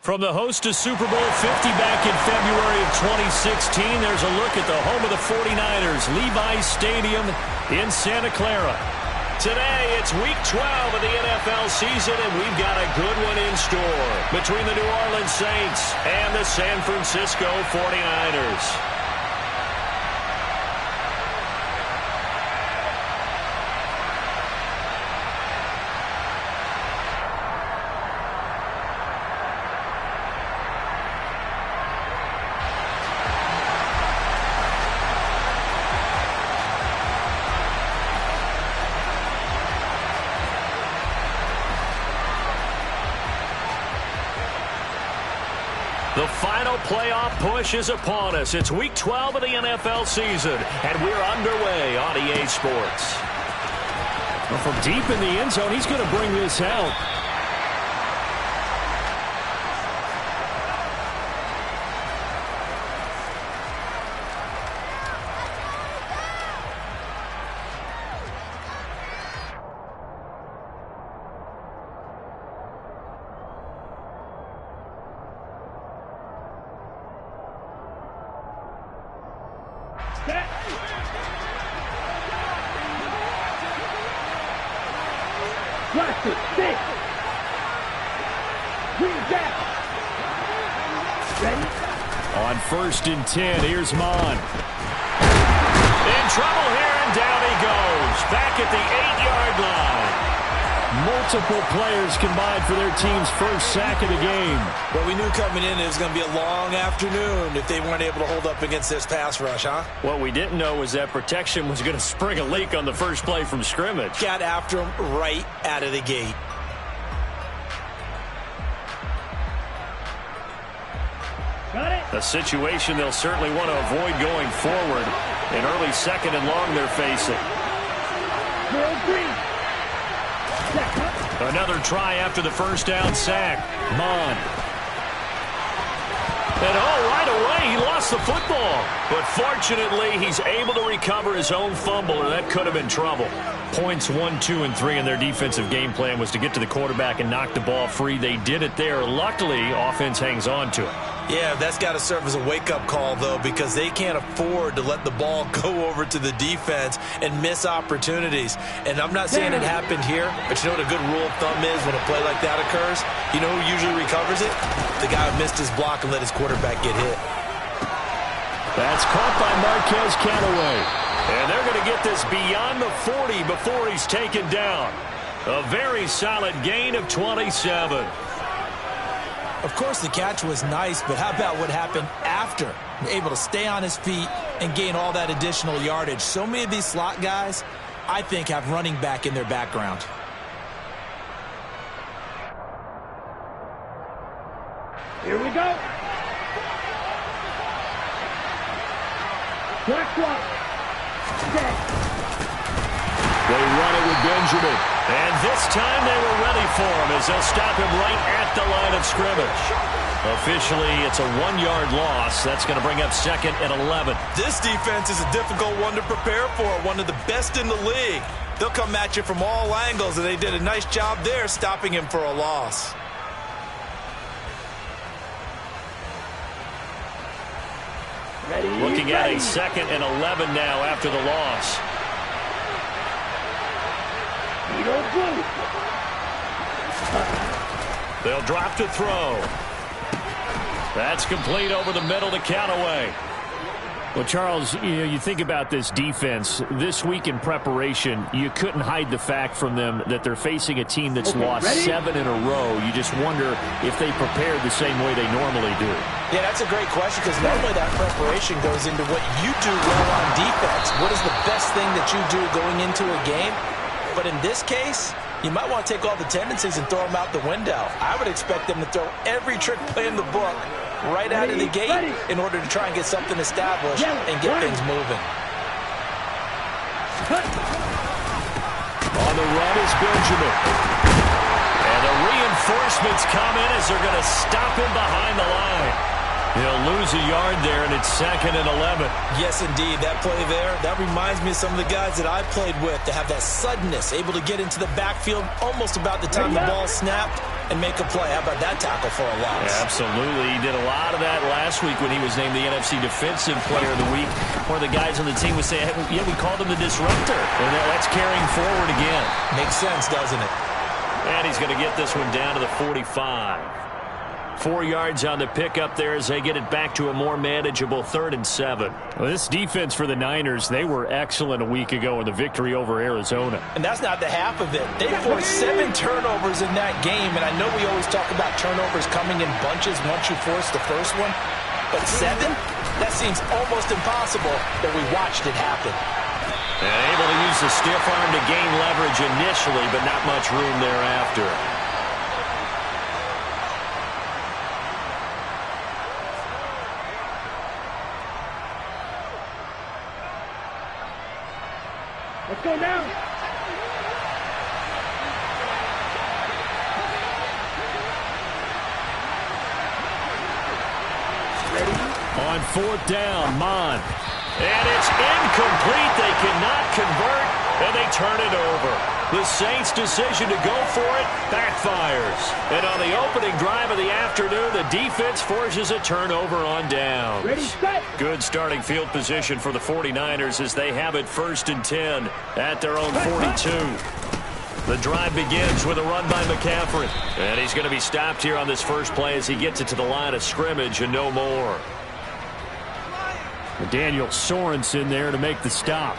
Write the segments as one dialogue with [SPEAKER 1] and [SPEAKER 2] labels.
[SPEAKER 1] From the host to Super Bowl 50 back in February of 2016, there's a look at the home of the 49ers, Levi's Stadium in Santa Clara. Today, it's Week 12 of the NFL season, and we've got a good one in store between the New Orleans Saints and the San Francisco 49ers. The final playoff push is upon us. It's Week 12 of the NFL season, and we're underway on EA Sports.
[SPEAKER 2] Well, from deep in the end zone, he's going to bring this out. On 1st and 10, here's Mon.
[SPEAKER 1] In trouble here, and down he goes. Back at the 8-yard line.
[SPEAKER 2] Multiple players combined for their team's first sack of the game.
[SPEAKER 3] Well, we knew coming in it was going to be a long afternoon if they weren't able to hold up against this pass rush, huh?
[SPEAKER 1] What we didn't know was that protection was going to spring a leak on the first play from scrimmage.
[SPEAKER 3] Got after him right out of the gate.
[SPEAKER 1] A situation they'll certainly want to avoid going forward. An early 2nd and long they're facing. Another try after the first down sack. Mon. And right away, he lost the football. But fortunately, he's able to recover his own fumble, or that could have been trouble. Points 1, 2, and 3 in their defensive game plan was to get to the quarterback and knock the ball free. They did it there. Luckily, offense hangs on to it.
[SPEAKER 3] Yeah, that's got to serve as a wake-up call, though, because they can't afford to let the ball go over to the defense and miss opportunities. And I'm not saying it happened here, but you know what a good rule of thumb is when a play like that occurs? You know who usually recovers it? The guy who missed his block and let his quarterback get hit.
[SPEAKER 2] That's caught by Marquez Callaway.
[SPEAKER 1] And they're going to get this beyond the 40 before he's taken down. A very solid gain of 27.
[SPEAKER 4] Of course, the catch was nice, but how about what happened after? Able to stay on his feet and gain all that additional yardage. So many of these slot guys, I think, have running back in their background.
[SPEAKER 5] Here we go. Black one.
[SPEAKER 2] They run it with Benjamin.
[SPEAKER 1] And this time they were ready for him as they'll stop him right at the line of scrimmage. Officially, it's a 1-yard loss. That's going to bring up 2nd and 11.
[SPEAKER 3] This defense is a difficult one to prepare for, one of the best in the league. They'll come at you from all angles, and they did a nice job there stopping him for a loss.
[SPEAKER 1] Looking at a 2nd and 11 now after the loss. They'll drop to throw. That's complete over the middle to Callaway.
[SPEAKER 2] Well, Charles, you think about this defense. This week in preparation, you couldn't hide the fact from them that they're facing a team that's lost 7 in a row. You just wonder if they prepared the same way they normally do.
[SPEAKER 4] Yeah, that's a great question because normally that preparation goes into what you do well on defense. What is the best thing that you do going into a game? But in this case, you might want to take all the tendencies and throw them out the window. I would expect them to throw every trick play in the book right out of the gate in order to try and get something established and get things moving.
[SPEAKER 2] On the run is Benjamin.
[SPEAKER 1] And the reinforcements come in as they're going to stop him behind the line. He'll lose a yard there, and it's 2nd and 11.
[SPEAKER 4] Yes, indeed. That play there, that reminds me of some of the guys that I played with to have that suddenness, able to get into the backfield almost about the time the ball snapped and make a play. How about that tackle for a loss?
[SPEAKER 2] Yeah, absolutely. He did a lot of that last week when he was named the NFC Defensive Player of the Week. One of the guys on the team would say, hey, yeah, we called him the disruptor. And that's carrying forward again.
[SPEAKER 4] Makes sense, doesn't it?
[SPEAKER 2] And he's going to get this one down to the 45. 4 yards on the pickup there as they get it back to a more manageable 3rd and 7. Well, this defense for the Niners, they were excellent a week ago in the victory over Arizona.
[SPEAKER 4] And that's not the half of it. They forced 7 turnovers in that game, and I know we always talk about turnovers coming in bunches once you force the first one, but 7? That seems almost impossible that we watched it happen.
[SPEAKER 2] And able to use the stiff arm to gain leverage initially, but not much room thereafter.
[SPEAKER 5] Let's go now.
[SPEAKER 2] On 4th down, Mon. And it's incomplete. They cannot convert, and they turn it over. The Saints' decision to go for it backfires. And on the opening drive of the afternoon, the defense forces a turnover on downs.
[SPEAKER 5] Ready, set.
[SPEAKER 2] Good starting field position for the 49ers as they have it 1st and 10 at their own 42. The drive begins with a run by McCaffrey. And he's going to be stopped here on this first play as he gets it to the line of scrimmage and no more. Daniel Sorensen there to make the stop.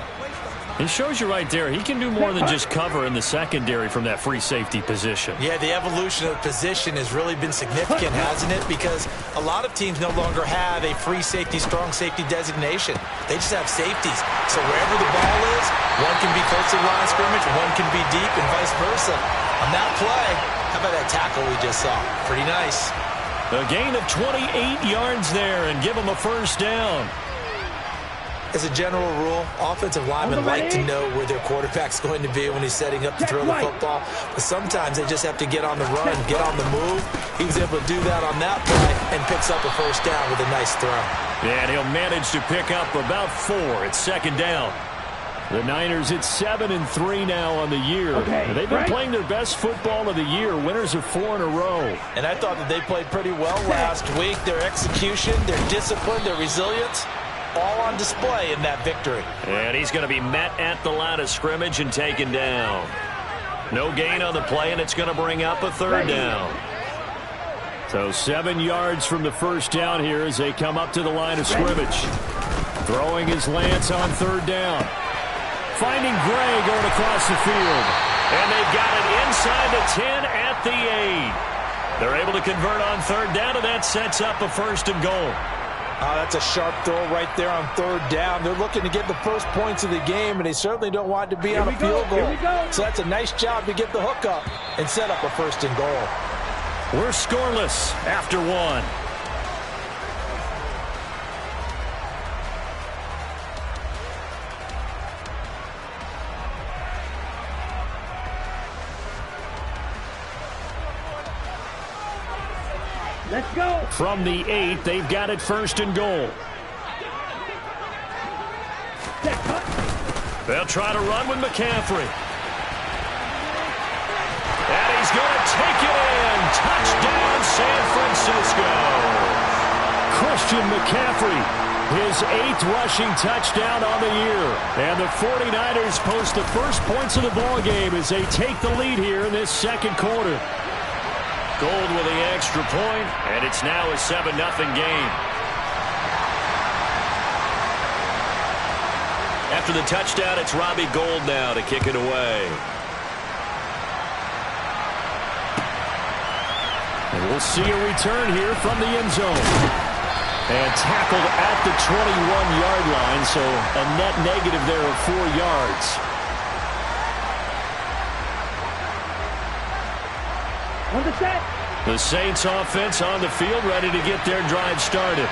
[SPEAKER 2] It shows you right there, he can do more than just cover in the secondary from that free safety position.
[SPEAKER 3] Yeah, the evolution of position has really been significant, hasn't it? Because a lot of teams no longer have a free safety, strong safety designation. They just have safeties. So wherever the ball is, one can be close to the line of scrimmage, one can be deep, and vice versa. On that play, how about that tackle we just saw? Pretty nice.
[SPEAKER 2] A gain of 28 yards there and give them a 1st down.
[SPEAKER 3] As a general rule, offensive linemen like to know where their quarterback's going to be when he's setting up to throw the football. But sometimes they just have to get on the run, get on the move. He was able to do that on that play and picks up a 1st down with a nice throw.
[SPEAKER 2] Yeah, and he'll manage to pick up about 4. It's 2nd down. The Niners at 7-3 now on the year. They've been playing their best football of the year, winners of 4 in a row.
[SPEAKER 4] And I thought that they played pretty well last week. Their execution, their discipline, their resilience, all on display in that victory.
[SPEAKER 2] And he's going to be met at the line of scrimmage and taken down. No gain on the play, and it's going to bring up a 3rd down. So 7 yards from the 1st down here as they come up to the line of scrimmage. Throwing his Lance on 3rd down. Finding Gray going across the field. And they've got it inside the 10 at the 8. They're able to convert on 3rd down, and that sets up a 1st and goal.
[SPEAKER 4] That's a sharp throw right there on 3rd down. They're looking to get the first points of the game, and they certainly don't want it to be on a field goal. So that's a nice job to get the hook up and set up a 1st and goal.
[SPEAKER 2] We're scoreless after 1.
[SPEAKER 5] Let's go.
[SPEAKER 2] From the 8, they've got it 1st and goal. They'll try to run with McCaffrey. And he's going to take it in. Touchdown, San Francisco. Christian McCaffrey, his 8th rushing touchdown on the year. And the 49ers post the first points of the ball game as they take the lead here in this 2nd quarter. Gold with the extra point, and it's now a 7-0 game. After the touchdown, it's Robbie Gould now to kick it away. And we'll see a return here from the end zone. And tackled at the 21-yard line, so a net negative there of 4 yards.
[SPEAKER 5] On the set.
[SPEAKER 2] The Saints offense on the field, ready to get their drive started.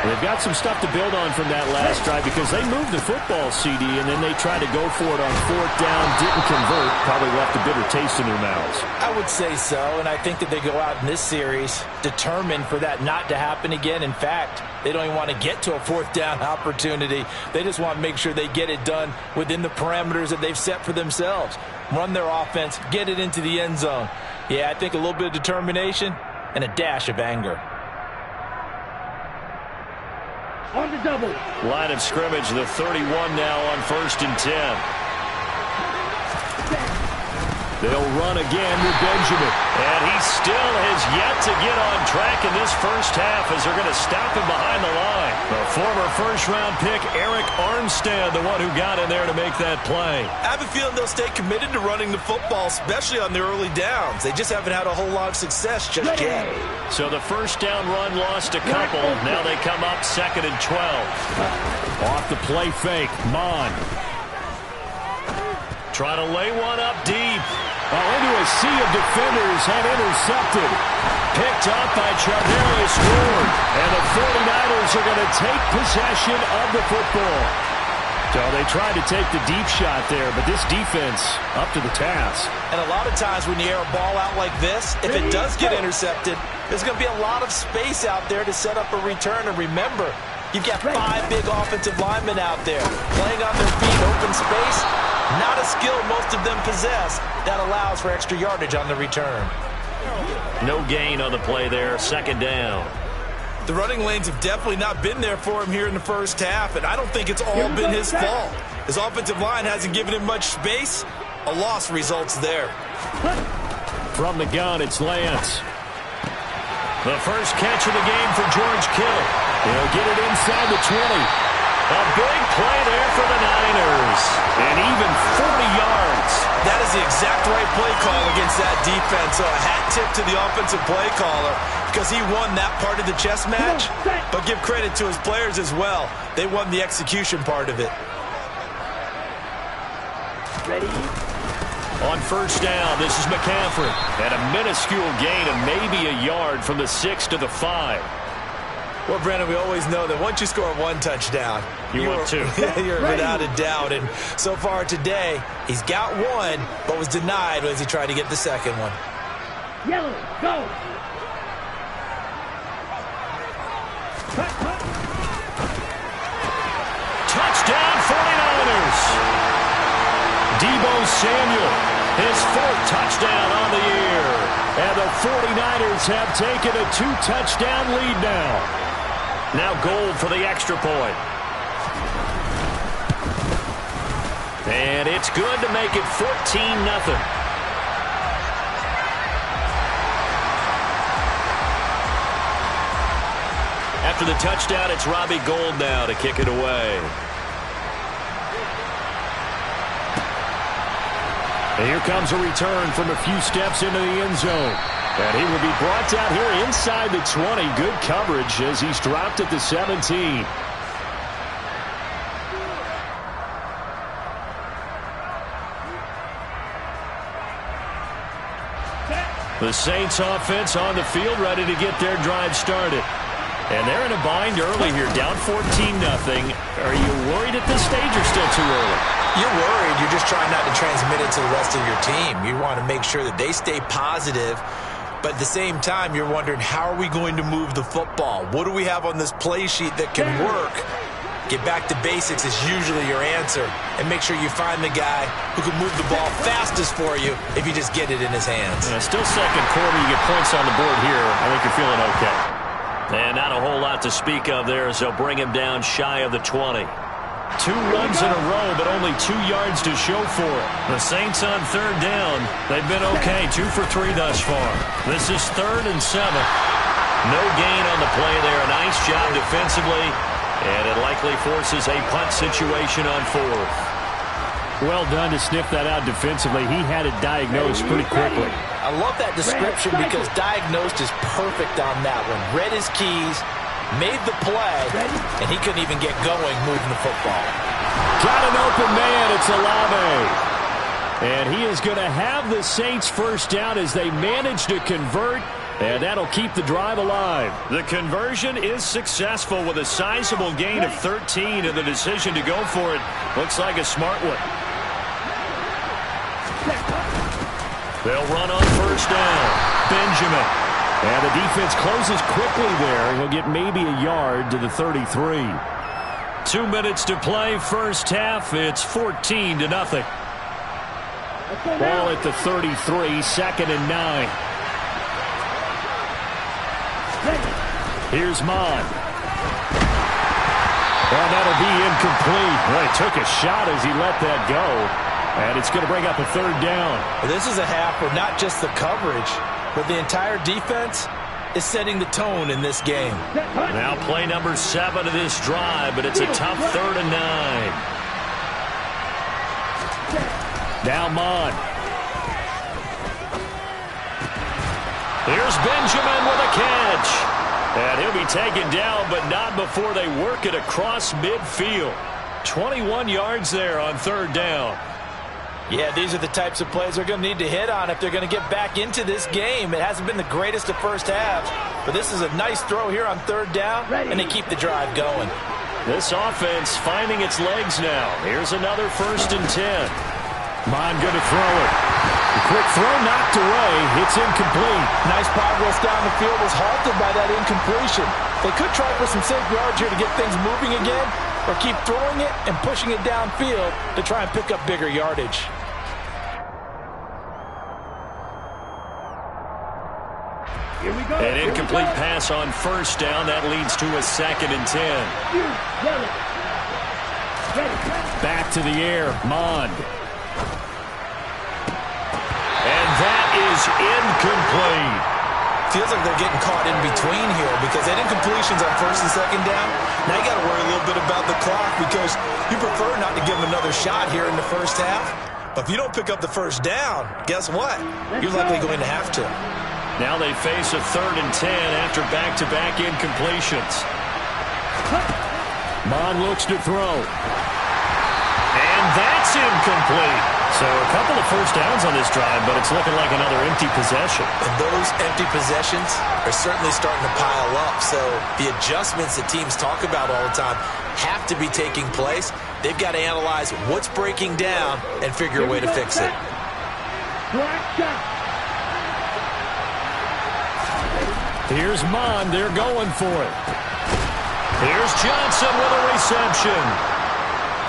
[SPEAKER 2] They've got some stuff to build on from that last drive because they moved the football, CD, and then they tried to go for it on 4th down, didn't convert, probably left a bitter taste in their mouths.
[SPEAKER 4] I would say so, and I think that they go out in this series determined for that not to happen again. In fact, they don't even want to get to a 4th down opportunity. They just want to make sure they get it done within the parameters that they've set for themselves. Run their offense, get it into the end zone. Yeah, I think a little bit of determination and a dash of anger.
[SPEAKER 5] On the double.
[SPEAKER 1] Line of scrimmage, the 31 now on 1st and 10. They'll run again with Benjamin. And he still has yet to get on track in this first half as they're going to stop him behind the line. The former first-round pick, Eric Armstead, the one who got in there to make that play.
[SPEAKER 3] I have a feeling they'll stay committed to running the football, especially on the early downs. They just haven't had a whole lot of success just yet.
[SPEAKER 1] So the first down run lost a couple. Now they come up 2nd and 12. Off the play fake, Mon. Trying to lay one up deep. Into a sea of defenders and intercepted. Picked up by Charvarius Ward. And the 49ers are going to take possession of the football. So they tried to take the deep shot there, but this defense up to the task.
[SPEAKER 3] And a lot of times when you air a ball out like this, if it does get intercepted, there's going to be a lot of space out there to set up a return. And remember, you've got 5 big offensive linemen out there playing on their feet, open space. Not a skill most of them possess. That allows for extra yardage on the return.
[SPEAKER 1] No gain on the play there, 2nd down.
[SPEAKER 3] The running lanes have definitely not been there for him here in the first half, and I don't think it's all been his fault. His offensive line hasn't given him much space. A loss results there.
[SPEAKER 1] From the gun, it's Lance. The first catch of the game for George Kittle. He'll get it inside the 20. A big play there for the Niners. And even 40 yards.
[SPEAKER 3] That is the exact right play call against that defense. So a hat tip to the offensive play caller because he won that part of the chess match. But give credit to his players as well. They won the execution part of it.
[SPEAKER 5] Ready?
[SPEAKER 1] On first down, this is McCaffrey. And a minuscule gain of maybe a yard from the 6 to the 5.
[SPEAKER 3] Well, Brandon, we always know that once you score 1 touchdown,
[SPEAKER 1] want 2.
[SPEAKER 3] You're without a doubt. And so far today, he's got 1, but was denied as he tried to get the second one.
[SPEAKER 5] Yellow, go.
[SPEAKER 1] Touchdown 49ers. Deebo Samuel, his 4th touchdown on the year. And the 49ers have taken a 2-touchdown lead now. Now Gold for the extra point. And it's good to make it 14-0. After the touchdown, it's Robbie Gold now to kick it away. And here comes a return from a few steps into the end zone. And he will be brought down here inside the 20. Good coverage as he's dropped at the 17. The Saints offense on the field ready to get their drive started. And they're in a bind early here, down 14-0. Are you worried at this stage or still too early?
[SPEAKER 3] You're worried. You're just trying not to transmit it to the rest of your team. You want to make sure that they stay positive. But at the same time, you're wondering, how are we going to move the football? What do we have on this play sheet that can work? Get back to basics is usually your answer. And make sure you find the guy who can move the ball fastest for you if you just get it in his hands.
[SPEAKER 1] Still second quarter. You get points on the board here. I think you're feeling okay. And not a whole lot to speak of there as they'll bring him down shy of the 20. 2 runs in a row, but only 2 yards to show for it. The Saints on 3rd down. They've been okay, 2 for 3 thus far. This is 3rd and 7. No gain on the play there. Nice job defensively, and it likely forces a punt situation on 4th. Well done to sniff that out defensively. He had it diagnosed pretty quickly.
[SPEAKER 4] I love that description because diagnosed is perfect on that one. Read his keys, made the play, and he couldn't even get going moving the football.
[SPEAKER 1] Got an open man. It's Olave. And he is going to have the Saints first down as they manage to convert, and that'll keep the drive alive. The conversion is successful with a sizable gain of 13, and the decision to go for it looks like a smart one. They'll run on first down. Benjamin. And the defense closes quickly there. He'll get maybe a yard to the 33. 2 minutes to play first half. It's 14-0.
[SPEAKER 2] Ball at the 33, 2nd and 9. Here's Mon. And that'll be incomplete. Well, he took a shot as he let that go. And it's going to bring up a 3rd down.
[SPEAKER 4] Well, this is a half where not just the coverage, but the entire defense is setting the tone in this game.
[SPEAKER 1] Now play number 7 of this drive, but it's a tough 3rd and 9.
[SPEAKER 2] Now Mon.
[SPEAKER 1] Here's Benjamin with a catch. And he'll be taken down, but not before they work it across midfield. 21 yards there on 3rd down.
[SPEAKER 4] Yeah, these are the types of plays they're going to need to hit on if they're going to get back into this game. It hasn't been the greatest of first halves, but this is a nice throw here on 3rd down, and they keep the drive going.
[SPEAKER 1] This offense finding its legs now. Here's another 1st and 10.
[SPEAKER 2] Mon going to throw it. The quick throw knocked away. It's incomplete.
[SPEAKER 4] Nice progress down the field was halted by that incompletion. They could try for some safe yards here to get things moving again, or keep throwing it and pushing it downfield to try and pick up bigger yardage.
[SPEAKER 5] Here we go.
[SPEAKER 1] An incomplete pass on 1st down. That leads to a 2nd and 10.
[SPEAKER 2] Back to the air. Mon.
[SPEAKER 1] And that is incomplete.
[SPEAKER 3] Feels like they're getting caught in between here because that incompletion's on 1st and 2nd down. Now you got to worry a little bit about the clock because you prefer not to give them another shot here in the 1st half. But if you don't pick up the 1st down, guess what? You're likely going to have to.
[SPEAKER 1] Now they face a 3rd and 10 after back-to-back incompletions.
[SPEAKER 2] Mon looks to throw.
[SPEAKER 1] And that's incomplete. So a couple of 1st downs on this drive, but it's looking like another empty possession.
[SPEAKER 3] And those empty possessions are certainly starting to pile up. So the adjustments that teams talk about all the time have to be taking place. They've got to analyze what's breaking down and figure a way to fix it.
[SPEAKER 2] Here's Mon. They're going for it.
[SPEAKER 1] Here's Johnson with a reception.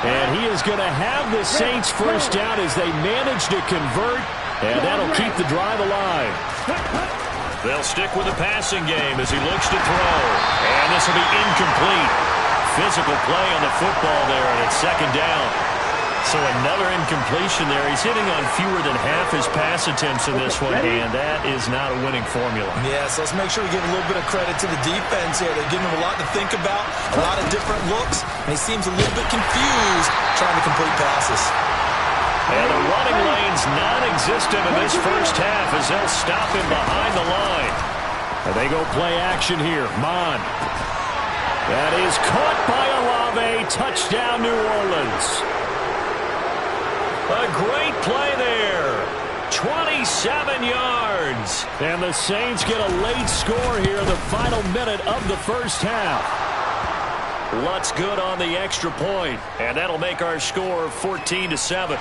[SPEAKER 2] And he is going to have the Saints 1st down as they manage to convert, and that'll keep the drive alive.
[SPEAKER 1] They'll stick with the passing game as he looks to throw. And this will be incomplete. Physical play on the football there, and it's 2nd down. So another incompletion there. He's hitting on fewer than half his pass attempts in this one, and that is not a winning formula.
[SPEAKER 3] Yeah, so let's make sure we give a little bit of credit to the defense here. They're giving him a lot to think about, a lot of different looks, and he seems a little bit confused trying to complete passes.
[SPEAKER 1] And the running lane's non-existent in this 1st half as they'll stop him behind the line.
[SPEAKER 2] And they go play action here. Mon. That is caught by Olave. Touchdown, New Orleans.
[SPEAKER 1] A great play there. 27 yards.
[SPEAKER 2] And the Saints get a late score here in the final minute of the 1st half.
[SPEAKER 1] Lutz good on the extra point, and that'll make our score 14-7.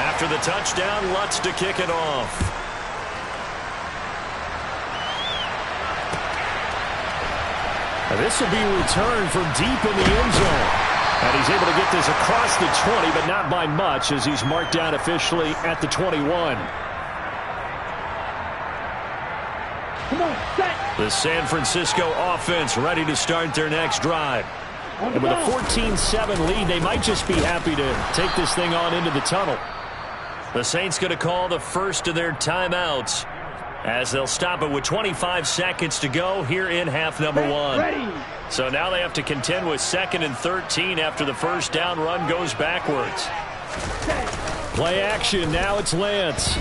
[SPEAKER 1] After the touchdown, Lutz to kick it off.
[SPEAKER 2] And this will be returned from deep in the end zone. And he's able to get this across the 20, but not by much as he's marked down officially at the 21.
[SPEAKER 5] Come on, set.
[SPEAKER 1] The San Francisco offense ready to start their next drive.
[SPEAKER 2] And with a 14-7 lead, they might just be happy to take this thing on into the tunnel.
[SPEAKER 1] The Saints going to call the first of their timeouts as they'll stop it with 25 seconds to go here in half number 1. So now they have to contend with 2nd and 13 after the 1st down run goes backwards.
[SPEAKER 2] Play action. Now it's Lance.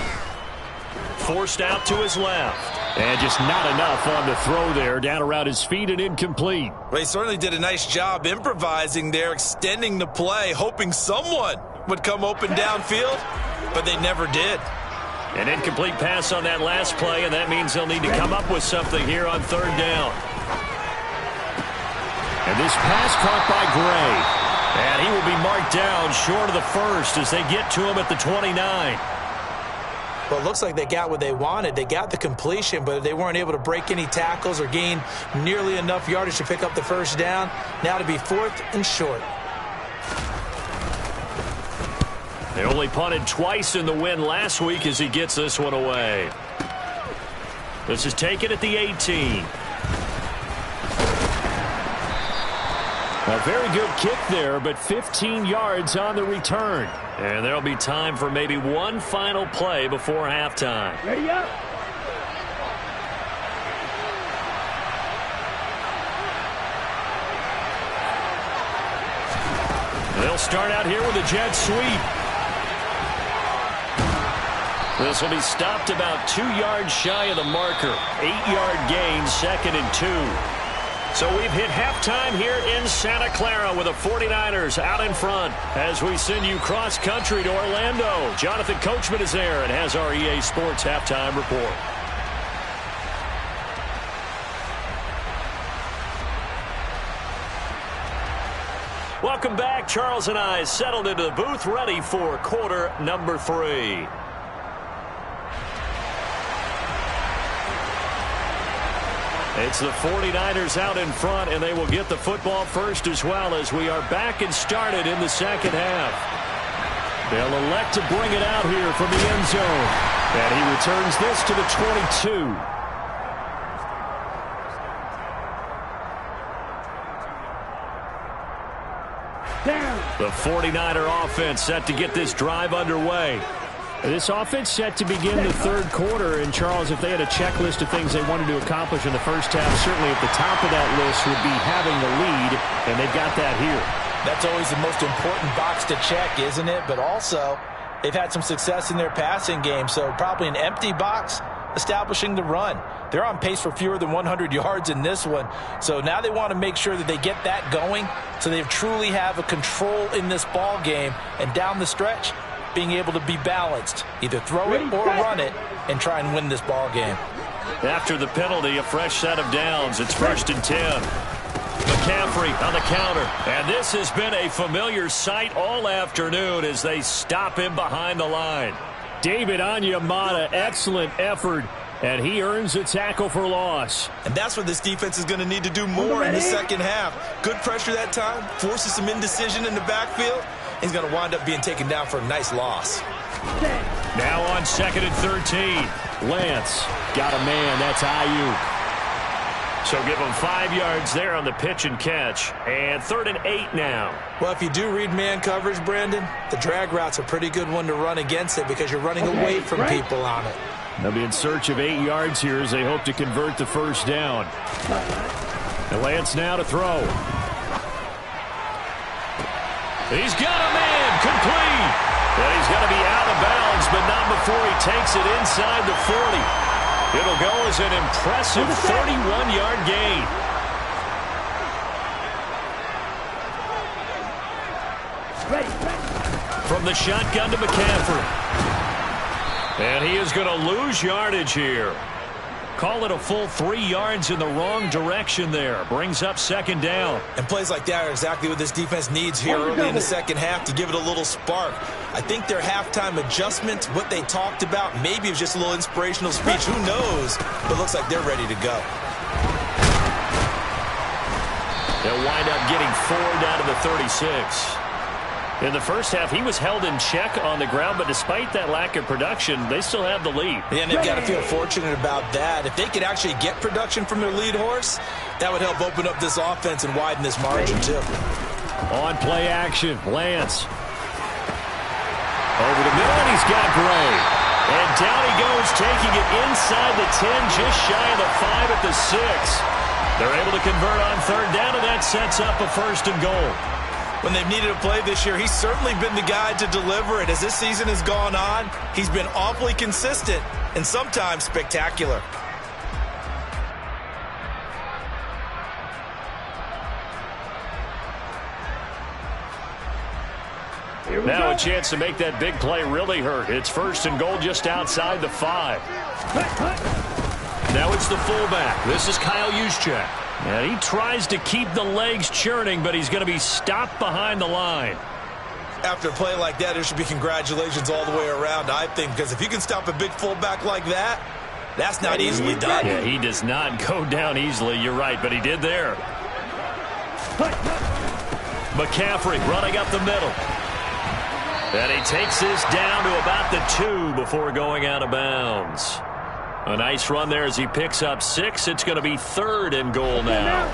[SPEAKER 1] Forced out to his left.
[SPEAKER 2] And just not enough on the throw there. Down around his feet and incomplete.
[SPEAKER 3] Well, he certainly did a nice job improvising there, extending the play, hoping someone would come open downfield, but they never did.
[SPEAKER 1] An incomplete pass on that last play, and that means they'll need to come up with something here on 3rd down.
[SPEAKER 2] And this pass caught by Gray.
[SPEAKER 1] And he will be marked down short of the 1st as they get to him at the 29.
[SPEAKER 4] Well, it looks like they got what they wanted. They got the completion, but they weren't able to break any tackles or gain nearly enough yardage to pick up the 1st down. Now to be 4th and short.
[SPEAKER 1] They only punted twice in the win last week as he gets this one away. This is taken at the 18. A very good kick there, but 15 yards on the return. And there'll be time for maybe one final play before halftime.
[SPEAKER 5] Ready up.
[SPEAKER 1] They'll start out here with a jet sweep. This will be stopped about 2 yards shy of the marker. 8-yard gain, 2nd and 2. So we've hit halftime here in Santa Clara with the 49ers out in front as we send you cross-country to Orlando. Jonathan Coachman is there and has our EA Sports halftime report. Welcome back. Charles and I settled into the booth ready for quarter number 3. It's the 49ers out in front, and they will get the football first as well as we are back and started in the second half. They'll elect to bring it out here from the end zone. And he returns this to the 22. The 49er offense set to get this drive underway. This offense set to begin the third quarter, and Charles, if they had a checklist of things they wanted to accomplish in the first half, certainly at the top of that list would be having the lead, and they've got that here.
[SPEAKER 4] That's always the most important box to check, isn't it? But also, they've had some success in their passing game, so probably an empty box establishing the run. They're on pace for fewer than 100 yards in this one, so now they want to make sure that they get that going so they truly have a control in this ball game, and down the stretch, being able to be balanced, either throw it or run it, and try and win this ball game.
[SPEAKER 1] After the penalty, a fresh set of downs. It's 1st and 10. McCaffrey on the counter. And this has been a familiar sight all afternoon as they stop him behind the line. David Onyemata, excellent effort, and he earns a tackle for loss.
[SPEAKER 3] And that's what this defense is going to need to do more in the second half. Good pressure that time, forces some indecision in the backfield. He's going to wind up being taken down for a nice loss.
[SPEAKER 1] Now on 2nd and 13. Lance got a man. That's Ayuk. So give him 5 yards there on the pitch and catch. And 3rd and 8 now.
[SPEAKER 3] Well, if you do read man coverage, Brandon, the drag route's a pretty good one to run against it because you're running away from people on it.
[SPEAKER 1] They'll be in search of 8 yards here as they hope to convert the first down. And Lance now to throw. He's got a man, complete. And he's going to be out of bounds, but not before he takes it inside the 40. It'll go as an impressive 31-yard gain. From the shotgun to McCaffrey. And he is going to lose yardage here. Call it a full 3 yards in the wrong direction there. Brings up 2nd down.
[SPEAKER 3] And plays like that are exactly what this defense needs here early in the second half to give it a little spark. I think their halftime adjustment, what they talked about, maybe it was just a little inspirational speech. Who knows? But it looks like they're ready to go.
[SPEAKER 1] They'll wind up getting 4 down to the 36. In the first half, he was held in check on the ground, but despite that lack of production, they still have the lead.
[SPEAKER 3] Yeah, and they've got to feel fortunate about that. If they could actually get production from their lead horse, that would help open up this offense and widen this margin, too.
[SPEAKER 1] On play action, Lance. Over the middle, and he's got Gray. And down he goes, taking it inside the 10, just shy of the 5 at the 6. They're able to convert on 3rd down, and that sets up a 1st and goal.
[SPEAKER 3] When they've needed a play this year, he's certainly been the guy to deliver it. As this season has gone on, he's been awfully consistent and sometimes spectacular.
[SPEAKER 1] Now a chance to make that big play really hurt. It's 1st and goal just outside the 5. Now it's the fullback. This is Kyle Juszczyk. And he tries to keep the legs churning, but he's going to be stopped behind the line.
[SPEAKER 3] After a play like that, there should be congratulations all the way around, I think, because if you can stop a big fullback like that, that's not easily done.
[SPEAKER 1] Yeah, he does not go down easily. You're right, but he did there. McCaffrey running up the middle. And he takes this down to about the 2 before going out of bounds. A nice run there as he picks up 6. It's going to be 3rd and goal now.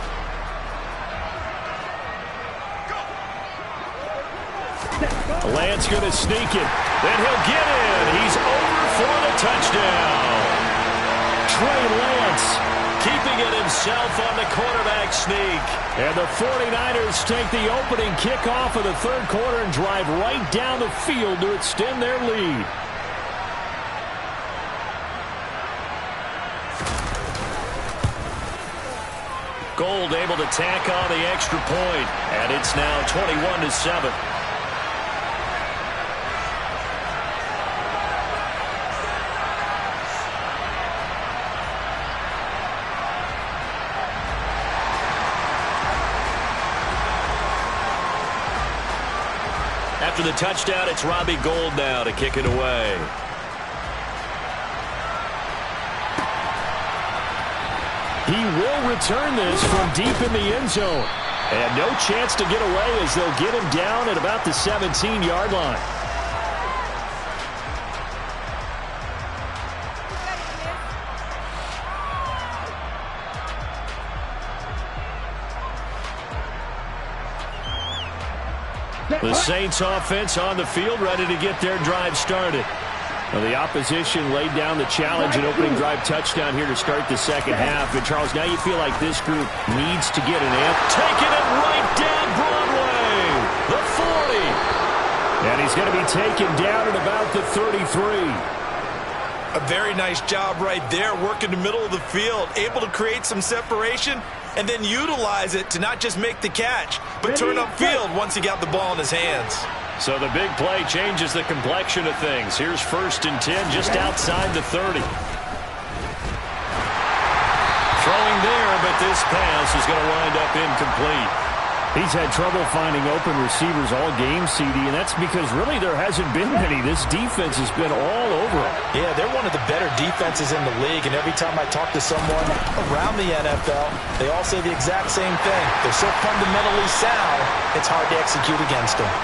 [SPEAKER 1] Lance going to sneak it. Then he'll get in. He's over for the touchdown. Trey Lance keeping it himself on the quarterback sneak. And the 49ers take the opening kickoff of the 3rd quarter and drive right down the field to extend their lead. Gold able to tack on the extra point, and it's now 21-7. After the touchdown, it's Robbie Gould now to kick it away. He will return this from deep in the end zone. And no chance to get away as they'll get him down at about the 17-yard line. The Saints offense on the field, ready to get their drive started. Well, the opposition laid down the challenge and opening drive touchdown here to start the second half. And, Charles, now you feel like this group needs to get an amp. Taking it right down Broadway. The 40. And he's going to be taken down at about the 33.
[SPEAKER 3] A very nice job right there, working the middle of the field, able to create some separation and then utilize it to not just make the catch, but turn upfield once he got the ball in his hands.
[SPEAKER 1] So the big play changes the complexion of things. Here's 1st and 10 just outside the 30. Throwing there, but this pass is going to wind up incomplete. He's had trouble finding open receivers all game, CD, and that's because really there hasn't been many. This defense has been all over him.
[SPEAKER 4] Yeah, they're one of the better defenses in the league, and every time I talk to someone around the NFL, they all say the exact same thing. They're so fundamentally sound, it's hard to execute against them.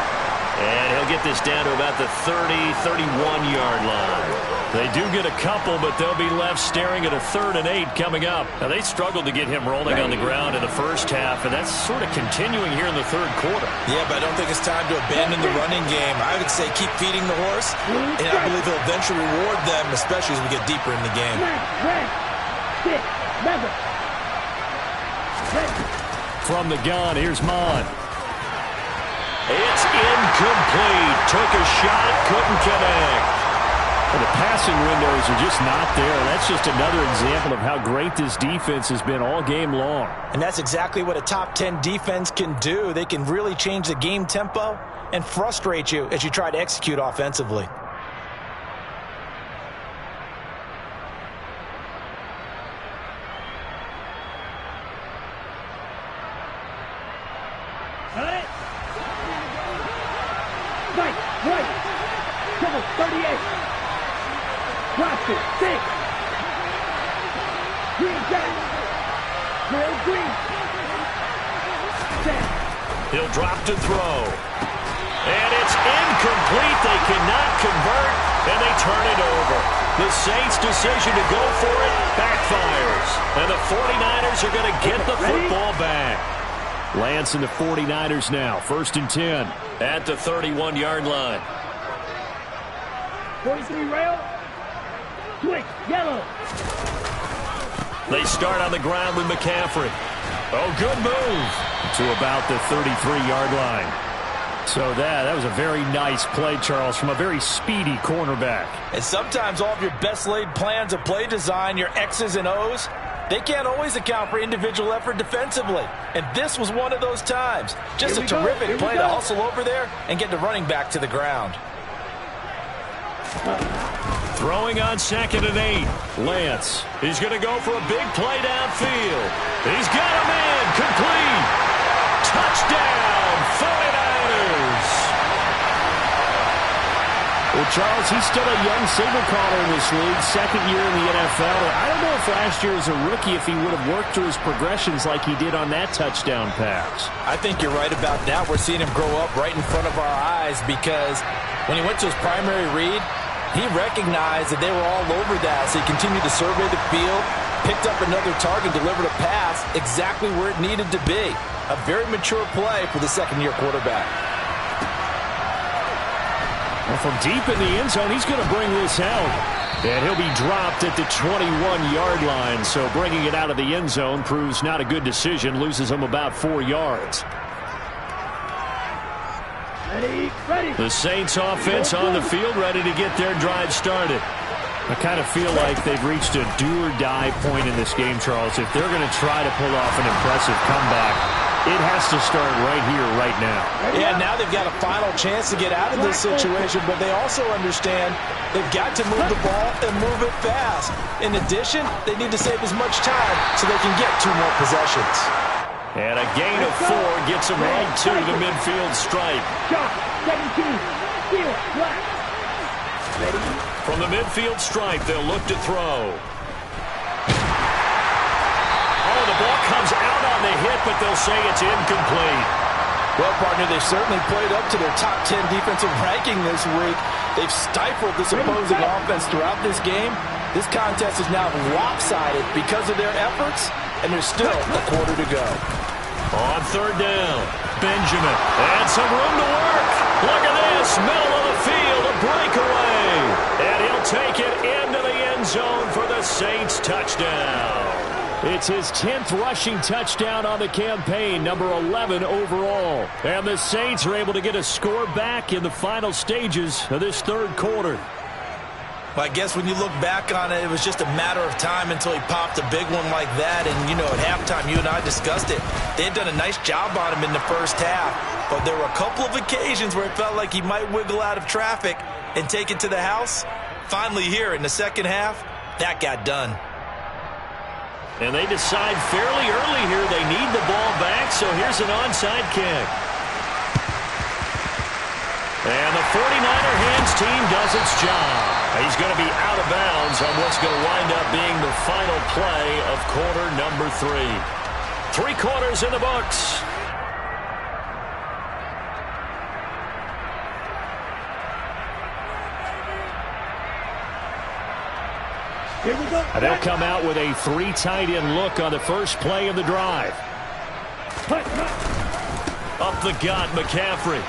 [SPEAKER 1] And he'll get this down to about the 30, 31-yard line. They do get a couple, but they'll be left staring at a 3rd and 8 coming up. Now, they struggled to get him rolling on the ground in the first half, and that's sort of continuing here in the 3rd quarter.
[SPEAKER 3] Yeah, but I don't think it's time to abandon the running game. I would say keep feeding the horse, and I believe he'll eventually reward them, especially as we get deeper in the game.
[SPEAKER 1] From the gun, here's Mon. It's incomplete. Took a shot, couldn't connect. Well, the passing windows are just not there. That's just another example of how great this defense has been all game long.
[SPEAKER 4] And that's exactly what a top 10 defense can do. They can really change the game tempo and frustrate you as you try to execute offensively.
[SPEAKER 5] Right. Double 38. Cross it. 6. Green back. Trail green. 10.
[SPEAKER 1] He'll drop to throw. And it's incomplete. They cannot convert, and they turn it over. The Saints' decision to go for it backfires. And the 49ers are going to get the football back. Lance and the 49ers now. 1st and 10 at the 31-yard line.
[SPEAKER 5] 43 rail. Quick, yellow.
[SPEAKER 1] They start on the ground with McCaffrey. Oh, good move to about the 33-yard line. So that was a very nice play, Charles, from a very speedy cornerback.
[SPEAKER 4] And sometimes all of your best laid plans of play design, your X's and O's, they can't always account for individual effort defensively. And this was one of those times. Just a terrific play to hustle over there and get the running back to the ground.
[SPEAKER 1] Throwing on 2nd and 8. Lance. He's going to go for a big play downfield. He's got him in. Complete. Touchdown, 49ers. Well,
[SPEAKER 2] Charles, he's still a young signal caller in this league, second year in the NFL. I don't know if last year as a rookie if he would have worked through his progressions like he did on that touchdown pass.
[SPEAKER 4] I think you're right about that. We're seeing him grow up right in front of our eyes because when he went to his primary read, he recognized that they were all over that, so he continued to survey the field, picked up another target, delivered a pass exactly where it needed to be. A very mature play for the second-year quarterback.
[SPEAKER 2] Well, from deep in the end zone, he's going to bring this out. And he'll be dropped at the 21-yard line, so bringing it out of the end zone proves not a good decision, loses him about 4 yards.
[SPEAKER 5] Ready.
[SPEAKER 1] The Saints offense on the field, ready to get their drive started.
[SPEAKER 2] I kind of feel like they've reached a do-or-die point in this game, Charles. If they're going to try to pull off an impressive comeback, it has to start right here, right now.
[SPEAKER 4] Yeah, now they've got a final chance to get out of this situation, but they also understand they've got to move the ball and move it fast. In addition, they need to save as much time so they can get 2 more possessions.
[SPEAKER 1] And a gain of 4 gets him right to the midfield stripe.
[SPEAKER 5] Shot, 17, field, flat. Ready.
[SPEAKER 1] From the midfield stripe, they'll look to throw. Oh, the ball comes out on the hit, but they'll say it's incomplete.
[SPEAKER 4] Well, partner, they've certainly played up to their top 10 defensive ranking this week. They've stifled this opposing offense throughout this game. This contest is now lopsided because of their efforts, and there's still a quarter to go.
[SPEAKER 1] On third down, Benjamin. And some room to work. Look at this. Middle of the field, a breakaway. And he'll take it into the end zone for the Saints touchdown.
[SPEAKER 2] It's his 10th rushing touchdown on the campaign, number 11 overall. And the Saints are able to get a score back in the final stages of this third quarter.
[SPEAKER 3] Well, I guess when you look back on it, it was just a matter of time until he popped a big one like that. And, you know, at halftime, you and I discussed it. They had done a nice job on him in the first half. But there were a couple of occasions where it felt like he might wiggle out of traffic and take it to the house. Finally here in the second half, that got done.
[SPEAKER 1] And they decide fairly early here they need the ball back, so here's an onside kick. And the 49er hands team does its job. He's going to be out of bounds on what's going to wind up being the final play of quarter number 3. 3 quarters in the books.
[SPEAKER 5] Here we go.
[SPEAKER 2] They'll come out with a 3 tight end look on the first play of the drive.
[SPEAKER 1] Up the gut, McCaffrey.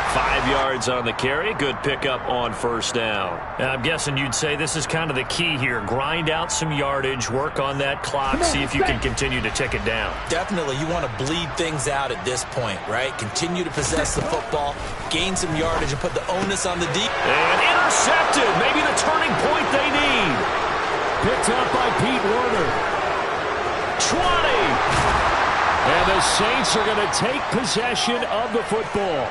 [SPEAKER 1] 5 yards on the carry. Good pickup on first down.
[SPEAKER 2] And I'm guessing you'd say this is kind of the key here. Grind out some yardage, work on that clock, see if you can continue to tick it down.
[SPEAKER 3] Definitely, you want to bleed things out at this point, right? Continue to possess the football, gain some yardage, and put the onus on the deep.
[SPEAKER 1] And intercepted. Maybe the turning point they need.
[SPEAKER 2] Picked up by Pete Werner.
[SPEAKER 1] 20.
[SPEAKER 2] And the Saints are going to take possession of the football.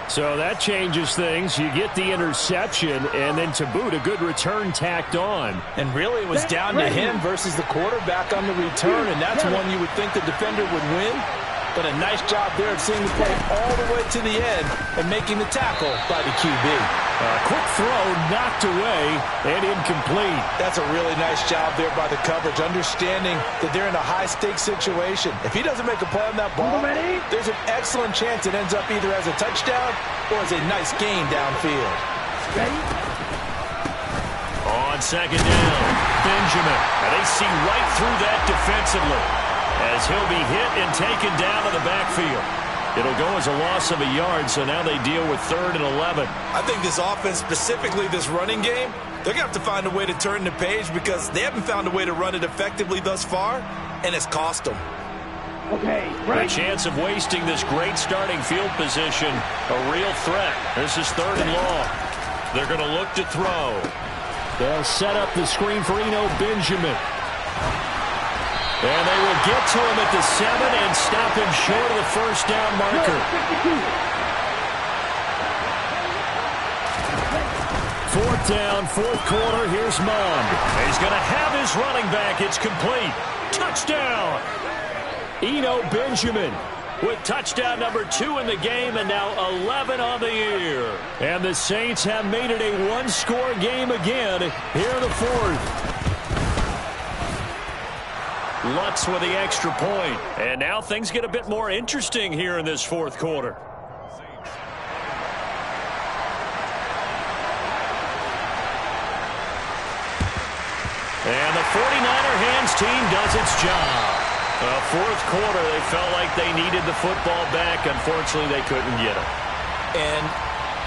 [SPEAKER 2] So that changes things. You get the interception, and then to boot, a good return tacked on.
[SPEAKER 4] And really, it was down to him versus the quarterback on the return, and that's one you would think the defender would win. But a nice job there of seeing the play all the way to the end and making the tackle by the QB.
[SPEAKER 2] A quick throw knocked away and incomplete.
[SPEAKER 4] That's a really nice job there by the coverage, understanding that they're in a high-stakes situation. If he doesn't make a play on that ball, there's an excellent chance it ends up either as a touchdown or as a nice gain downfield.
[SPEAKER 5] Ready?
[SPEAKER 1] On second down, Benjamin. And they see right through that defensively as he'll be hit and taken down to the backfield. It'll go as a loss of a yard, so now they deal with 3rd and 11.
[SPEAKER 3] I think this offense, specifically this running game, they're going to have to find a way to turn the page because they haven't found a way to run it effectively thus far, and it's cost them.
[SPEAKER 5] Okay,
[SPEAKER 1] The
[SPEAKER 5] right.
[SPEAKER 1] chance of wasting this great starting field position, a real threat. This is 3rd and long. They're going to look to throw.
[SPEAKER 2] They'll set up the screen for Eno Benjamin.
[SPEAKER 1] And they will get to him at the 7 and stop him short of the first down marker.
[SPEAKER 2] 4th down, 4th quarter. Here's Mond.
[SPEAKER 1] He's going to have his running back. It's complete. Touchdown.
[SPEAKER 2] Eno Benjamin.
[SPEAKER 1] with touchdown number 2 in the game and now 11 on the year. And the Saints have made it a one-score game again here in the fourth. Lutz with the extra point. And now things get a bit more interesting here in this fourth quarter. And the 49er hands team does its job. Fourth quarter, they felt like they needed the football back. Unfortunately, they couldn't get it.
[SPEAKER 4] And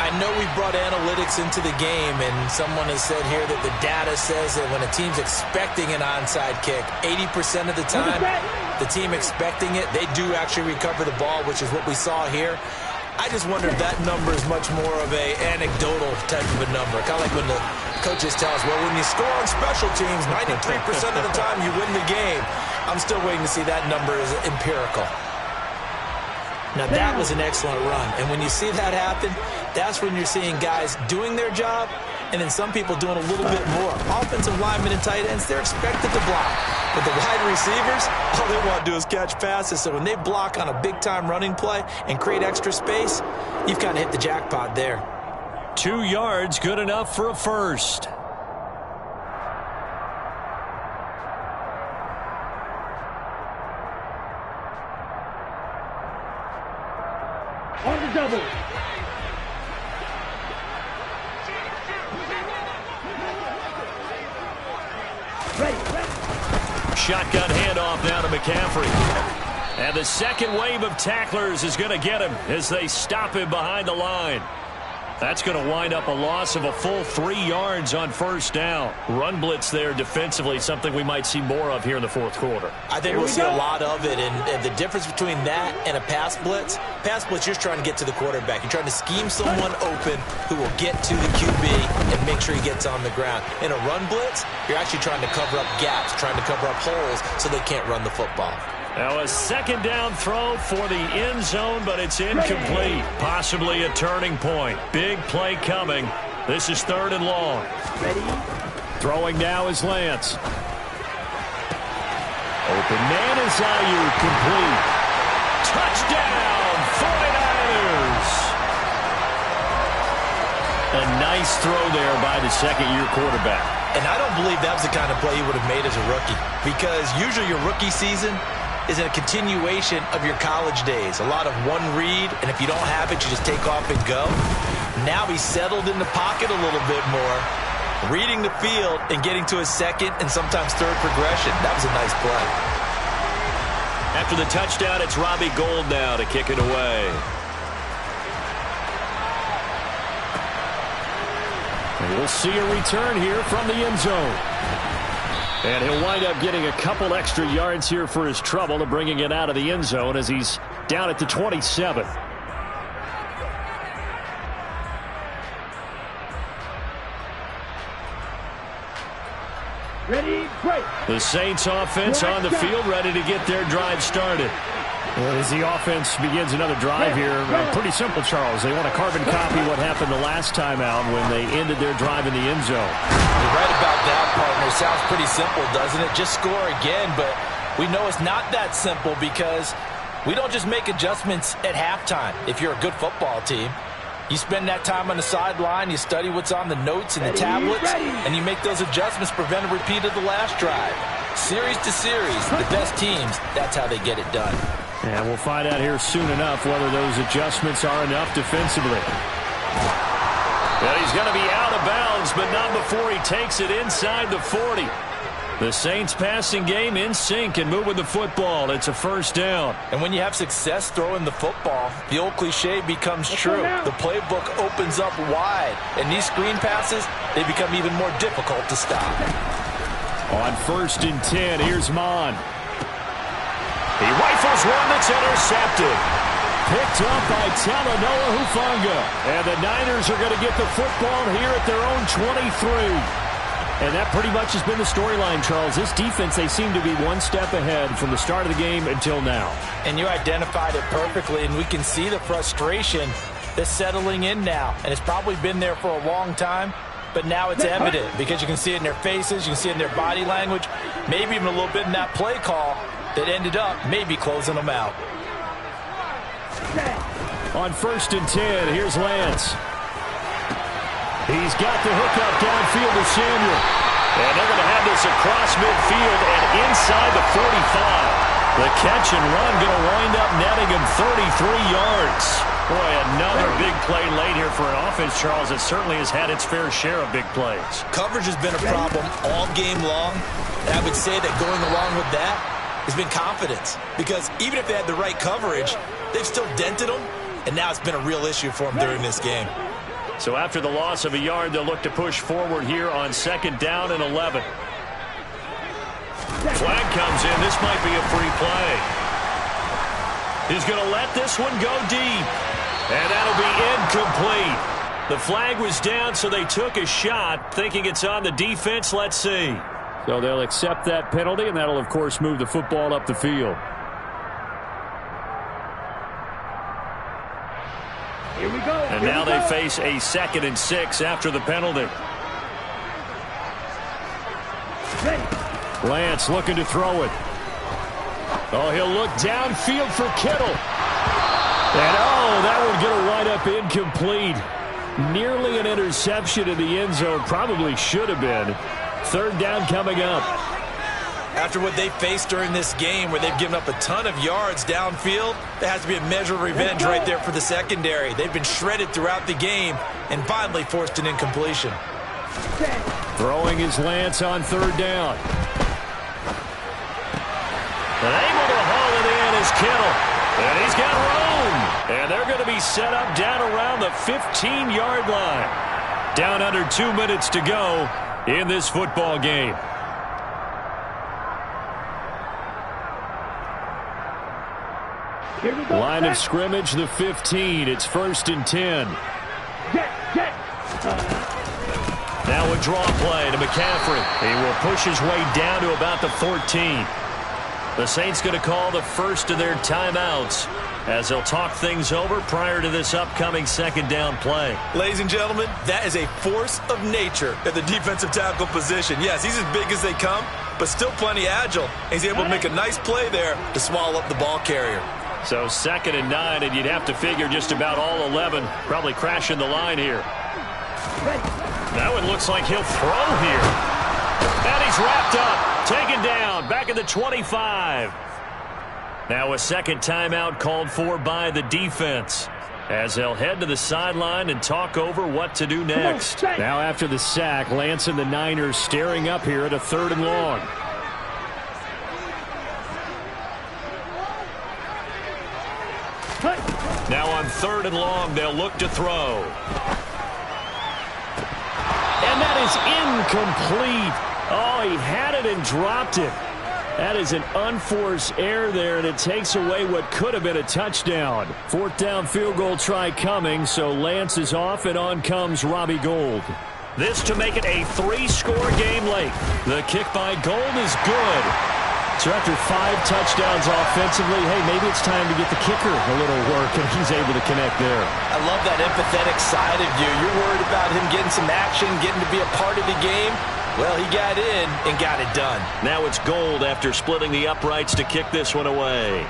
[SPEAKER 4] I know we brought analytics into the game, and someone has said here that the data says that when a team's expecting an onside kick, 80% of the time, the team expecting it, they do actually recover the ball, which is what we saw here. I just wonder if that number is much more of a anecdotal type of a number. Kind of like when the coaches tell us, well, when you score on special teams, 93% of the time you win the game. I'm still waiting to see that number is empirical. Now, that was an excellent run. And when you see that happen, that's when you're seeing guys doing their job and then some people doing a little bit more. Offensive linemen and tight ends, they're expected to block. But the wide receivers, all they want to do is catch passes. So when they block on a big-time running play and create extra space, you've kind of hit the jackpot there.
[SPEAKER 1] 2 yards, good enough for a first.
[SPEAKER 5] On the double. Ready.
[SPEAKER 1] Shotgun handoff now to McCaffrey. And the second wave of tacklers is going to get him as they stop him behind the line. That's going to wind up a loss of a full 3 yards on first down. Run blitz there defensively, something we might see more of here in the fourth quarter.
[SPEAKER 4] I think we'll see a lot of it, and the difference between that and a pass blitz, you're just trying to get to the quarterback. You're trying to scheme someone open who will get to the QB and make sure he gets on the ground. In a run blitz, you're actually trying to cover up gaps, trying to cover up holes so they can't run the football.
[SPEAKER 1] Now a second down throw for the end zone, but it's incomplete. Possibly a turning point. Big play coming. This is 3rd and long.
[SPEAKER 5] Ready.
[SPEAKER 1] Throwing now is Lance. Open man is Ayuk, complete. Touchdown, 49ers. A nice throw there by the second-year quarterback.
[SPEAKER 4] And I don't believe that was the kind of play he would have made as a rookie, because usually your rookie season is a continuation of your college days. A lot of one read, and if you don't have it, you just take off and go. Now he's settled in the pocket a little bit more, reading the field and getting to his second and sometimes third progression. That was a nice play.
[SPEAKER 1] After the touchdown, it's Robbie Gould now to kick it away. And we'll see a return here from the end zone. And he'll wind up getting a couple extra yards here for his trouble to bringing it out of the end zone as he's down at the 27.
[SPEAKER 5] Ready, break.
[SPEAKER 1] The Saints offense on the field, ready to get their drive started. Well, as the offense begins another drive here, pretty simple, Charles. They want to carbon copy what happened the last time out when they ended their drive in the end zone.
[SPEAKER 4] You're right about that, partner. Sounds pretty simple, doesn't it? Just score again, but we know it's not that simple because we don't just make adjustments at halftime. If you're a good football team, you spend that time on the sideline, you study what's on the notes and the tablets, and you make those adjustments, prevent a repeat of the last drive. Series to series, the best teams, that's how they get it done.
[SPEAKER 1] And we'll find out here soon enough whether those adjustments are enough defensively. Well, he's going to be out of bounds, but not before he takes it inside the 40. The Saints passing game in sync and moving the football. It's a first down.
[SPEAKER 4] And when you have success throwing the football, the old cliche becomes true. The playbook opens up wide, and these screen passes, they become even more difficult to stop.
[SPEAKER 1] On 1st and 10, here's Mon. He rifles one that's intercepted. Picked up by Talanoa Hufanga. And the Niners are going to get the football here at their own 23. And that pretty much has been the storyline, Charles. This defense, they seem to be one step ahead from the start of the game until now.
[SPEAKER 4] And you identified it perfectly, and we can see the frustration that's settling in now. And it's probably been there for a long time, but now it's evident because you can see it in their faces, you can see it in their body language, maybe even a little bit in that play call that ended up maybe closing them out.
[SPEAKER 2] On 1st and 10, here's Lance. He's got the hookup downfield to Samuel.
[SPEAKER 1] And they're going to have this across midfield and inside the 45. The catch and run going to wind up netting him 33 yards. Boy, another big play late here for an offense, Charles, that certainly has had its fair share of big plays.
[SPEAKER 3] Coverage has been a problem all game long. And I would say that going along with that has been confidence. Because even if they had the right coverage, they've still dented them. And now it's been a real issue for them during this game.
[SPEAKER 1] So after the loss of a yard, they'll look to push forward here on 2nd down and 11. Flag comes in. This might be a free play. He's going to let this one go deep. And that'll be incomplete. The flag was down, so they took a shot, thinking it's on the defense. Let's see.
[SPEAKER 2] So they'll accept that penalty, and that'll, of course, move the football up the field.
[SPEAKER 5] Here we go.
[SPEAKER 1] And now they face a 2nd and 6 after the penalty.
[SPEAKER 2] Lance looking to throw it. Oh, he'll look downfield for Kittle. And, that one's going to wind up incomplete. Nearly an interception in the end zone. Probably should have been. 3rd down coming up.
[SPEAKER 3] After what they faced during this game where they've given up a ton of yards downfield, there has to be a measure of revenge right there for the secondary. They've been shredded throughout the game and finally forced an incompletion.
[SPEAKER 2] Throwing his Lance on 3rd down.
[SPEAKER 1] And able to haul it in is Kittle. And he's got room. And they're going to be set up down around the 15-yard line. Down under 2 minutes to go in this football game.
[SPEAKER 2] Line of scrimmage, the 15. It's 1st and 10.
[SPEAKER 1] Now a draw play to McCaffrey. He will push his way down to about the 14. The Saints going to call the first of their timeouts as they'll talk things over prior to this upcoming 2nd down play.
[SPEAKER 3] Ladies and gentlemen, that is a force of nature at the defensive tackle position. Yes, he's as big as they come, but still plenty agile. He's able to make a nice play there to swallow up the ball carrier.
[SPEAKER 1] So 2nd and 9, and you'd have to figure just about all 11 probably crashing the line here. Now it looks like he'll throw here. And he's wrapped up, taken down, back at the 25. Now a 2nd timeout called for by the defense as they'll head to the sideline and talk over what to do next.
[SPEAKER 2] Now after the sack, Lance and the Niners staring up here at a 3rd and long.
[SPEAKER 1] Now on 3rd and long, they'll look to throw.
[SPEAKER 2] And that is incomplete. Oh, he had it and dropped it. That is an unforced error there, and it takes away what could have been a touchdown. 4th down field goal try coming, so Lance is off, and on comes Robbie Gould.
[SPEAKER 1] This to make it a 3-score game late. The kick by Gould is good.
[SPEAKER 2] So after 5 touchdowns offensively, hey, maybe it's time to get the kicker a little work, and he's able to connect there.
[SPEAKER 4] I love that empathetic side of you. You're worried about him getting some action, getting to be a part of the game. Well, he got in and got it done.
[SPEAKER 1] Now it's Gould after splitting the uprights to kick this one away.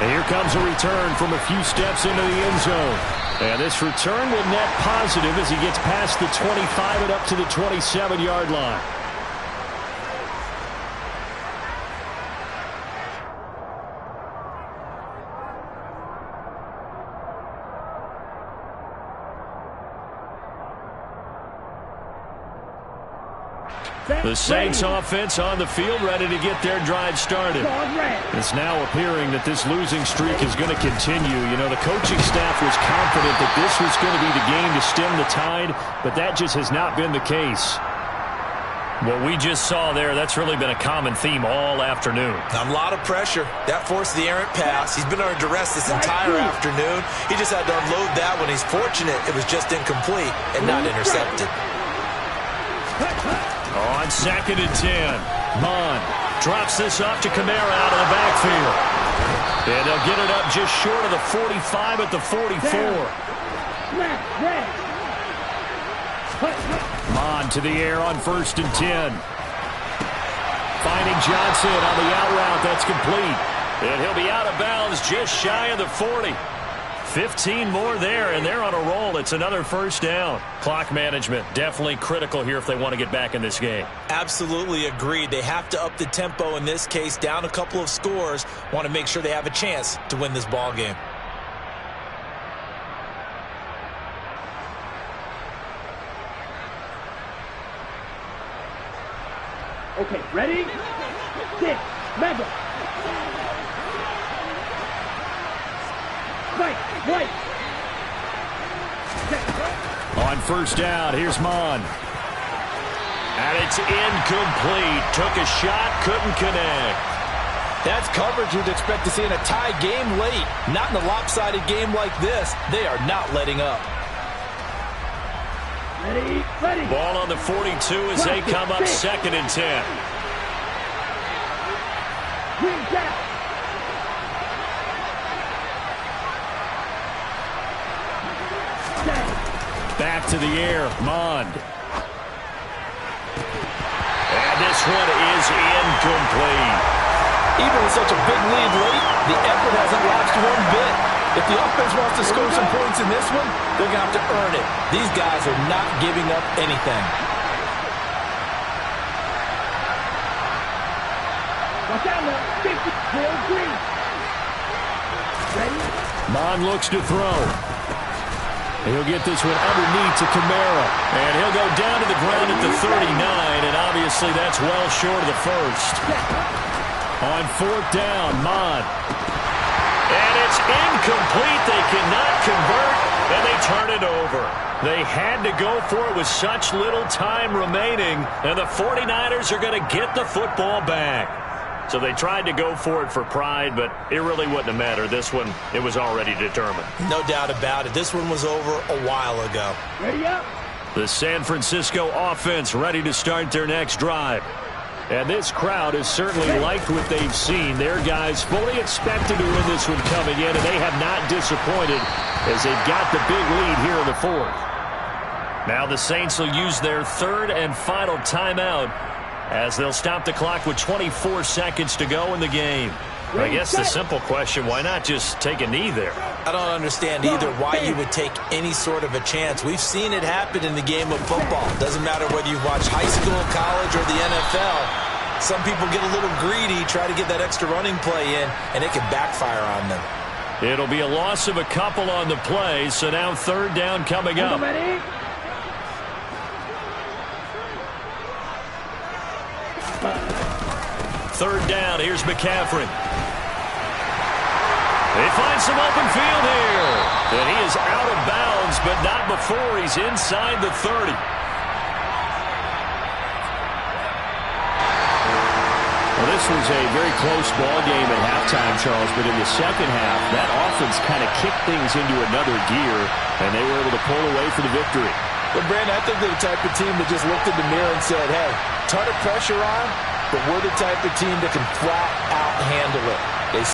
[SPEAKER 2] And here comes a return from a few steps into the end zone. And this return will net positive as he gets past the 25 and up to the 27-yard line. The Saints offense on the field, ready to get their drive started. It's now appearing that this losing streak is going to continue. You know, the coaching staff was confident that this was going to be the game to stem the tide, but that just has not been the case.
[SPEAKER 1] What we just saw there, that's really been a common theme all afternoon.
[SPEAKER 3] A lot of pressure. That forced the errant pass. He's been under duress this entire afternoon. He just had to unload that one. He's fortunate it was just incomplete and not intercepted.
[SPEAKER 1] On 2nd and 10, Bond drops this off to Kamara out of the backfield. And they'll get it up just short of the 45 at the 44.
[SPEAKER 2] Bond to the air on 1st and 10. Finding Johnson on the out route. That's complete.
[SPEAKER 1] And he'll be out of bounds just shy of the 40. 15 more there, and they're on a roll. It's another first down. Clock management definitely critical here if they want to get back in this game.
[SPEAKER 4] Absolutely agreed. They have to up the tempo in this case, down a couple of scores. Want to make sure they have a chance to win this ball game.
[SPEAKER 5] Okay, ready? Sit. Mega. Right.
[SPEAKER 1] On first down, here's Mon. And it's incomplete. Took a shot, couldn't connect.
[SPEAKER 4] That's coverage you'd expect to see in a tie game late. Not in a lopsided game like this. They are not letting up.
[SPEAKER 5] Ready.
[SPEAKER 1] Ball on the 42 as they come up 2nd and 10.
[SPEAKER 5] Green down.
[SPEAKER 1] Back to the air, Mond. And this one is incomplete.
[SPEAKER 4] Even with such a big lead late, the effort hasn't lapsed one bit. If the offense wants to score some points in this one, they're going to have to earn it. These guys are not giving up anything.
[SPEAKER 5] Watch out now. 50. Green. Ready?
[SPEAKER 1] Mond looks to throw. He'll get this one underneath to Kamara. And he'll go down to the ground at the 39, and obviously that's well short of the first. On 4th down, Mond. And it's incomplete. They cannot convert, and they turn it over. They had to go for it with such little time remaining, and the 49ers are going to get the football back. So they tried to go for it for pride, but it really wouldn't have mattered. This one, it was already determined.
[SPEAKER 4] No doubt about it. This one was over a while ago.
[SPEAKER 5] Ready up.
[SPEAKER 1] The San Francisco offense ready to start their next drive. And this crowd has certainly liked what they've seen. Their guys fully expected to win this one coming in, and they have not disappointed as they've got the big lead here in the 4th. Now the Saints will use their 3rd and final timeout as they'll stop the clock with 24 seconds to go in the game. I guess the simple question, why not just take a knee there?
[SPEAKER 4] I don't understand either why you would take any sort of a chance. We've seen it happen in the game of football. Doesn't matter whether you watch high school, college, or the NFL. Some people get a little greedy, try to get that extra running play in, and it can backfire on them.
[SPEAKER 1] It'll be a loss of a couple on the play, so now 3rd down coming up.
[SPEAKER 5] Ready?
[SPEAKER 1] 3rd down, here's McCaffrey. They find some open field here. And he is out of bounds, but not before he's inside the 30.
[SPEAKER 2] Well, this was a very close ball game at halftime, Charles, but in the second half, that offense kind of kicked things into another gear, and they were able to pull away for the victory.
[SPEAKER 4] But, Brandon, I think they're the type of team that just looked in the mirror and said, hey, ton of pressure on, but we're the type of team that can flat out handle it.